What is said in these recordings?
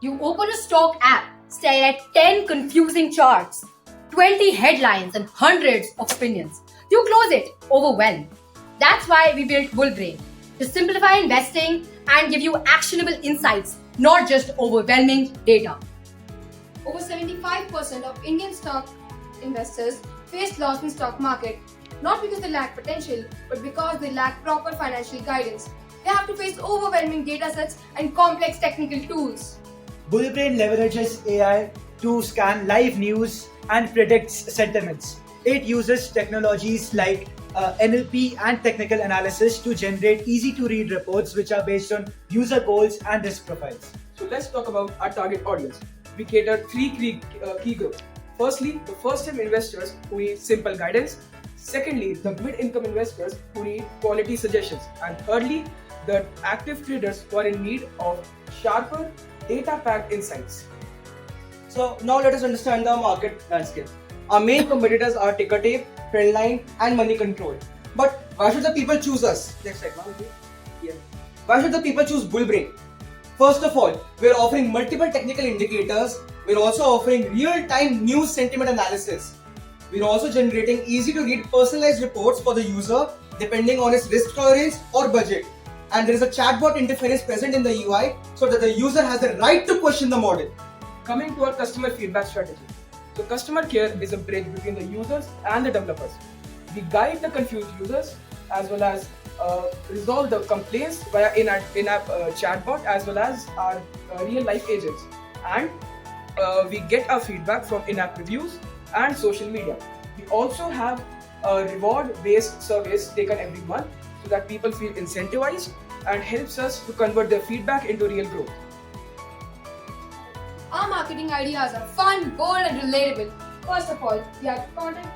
You open a stock app, stare at 10 confusing charts, 20 headlines, and hundreds of opinions. You close it, overwhelmed. That's why we built Bullbrain to simplify investing and give you actionable insights, not just overwhelming data. Over 75% of Indian stock investors face loss in stock market, not because they lack potential, but because they lack proper financial guidance. They have to face overwhelming data sets and complex technical tools. Bullbrain leverages AI to scan live news and predicts sentiments. It uses technologies like NLP and technical analysis to generate easy to read reports which are based on user goals and risk profiles. So let's talk about our target audience. We cater three key groups. Firstly, the first-time investors who need simple guidance. Secondly, the mid-income investors who need quality suggestions. And thirdly, the active traders who are in need of sharper, data-packed insights. So now let us understand the market landscape. Our main competitors are Ticker Tape, Trendline, and Money Control. But why should the people choose us? Next slide, ma'am. Yeah. Why should the people choose Bullbrain? First of all, we're offering multiple technical indicators. We're also offering real-time news sentiment analysis. We're also generating easy-to-read personalized reports for the user depending on his risk tolerance or budget. And there is a chatbot interface present in the UI so that the user has the right to question the model. Coming to our customer feedback strategy. So customer care is a bridge between the users and the developers. We guide the confused users as well as resolve the complaints via in-app chatbot as well as our real-life agents. And we get our feedback from in-app reviews and social media. We also have a reward-based surveys taken every month so that people feel incentivized and helps us to convert their feedback into real growth. Our marketing ideas are fun, bold, and relatable. First of all, we have content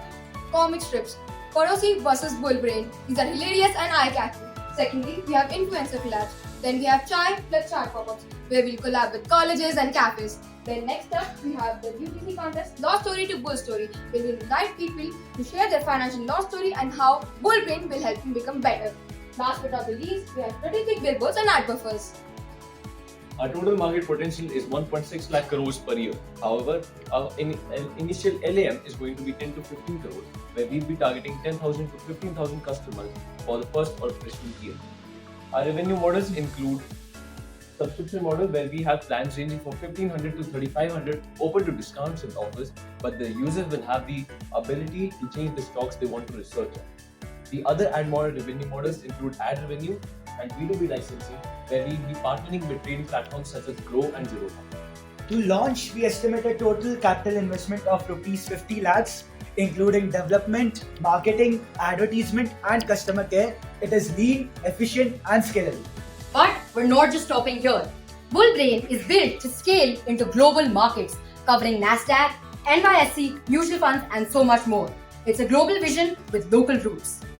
comic strips. Parosi vs. Bullbrain. These are hilarious and eye-catching. Secondly, we have influencer collabs. Then we have Chai plus Chai pop-ups, where we'll collab with colleges and cafes. Then next up, we have the UTC contest, Law Story to Bull Story, where we'll invite people to share their financial law story and how Bullbrain will help them become better. Last but not the least, we have strategic billboards and ad buffers. Our total market potential is 1.6 lakh crores per year. However, our initial LAM is going to be 10 to 15 crores, where we'll be targeting 10,000 to 15,000 customers for the first operational year. Our revenue models include subscription model where we have plans ranging from 1,500 to 3,500 open to discounts and offers, but the users will have the ability to change the stocks they want to research on. The other ad model revenue models include ad revenue and B2B licensing, where we'll be partnering with trading platforms such as Grow and Zerodha. To launch, we estimate a total capital investment of rupees 50 lakhs, including development, marketing, advertisement, and customer care. It is lean, efficient, and scalable. But we're not just stopping here. Bullbrain is built to scale into global markets, covering NASDAQ, NYSE, mutual funds, and so much more. It's a global vision with local roots.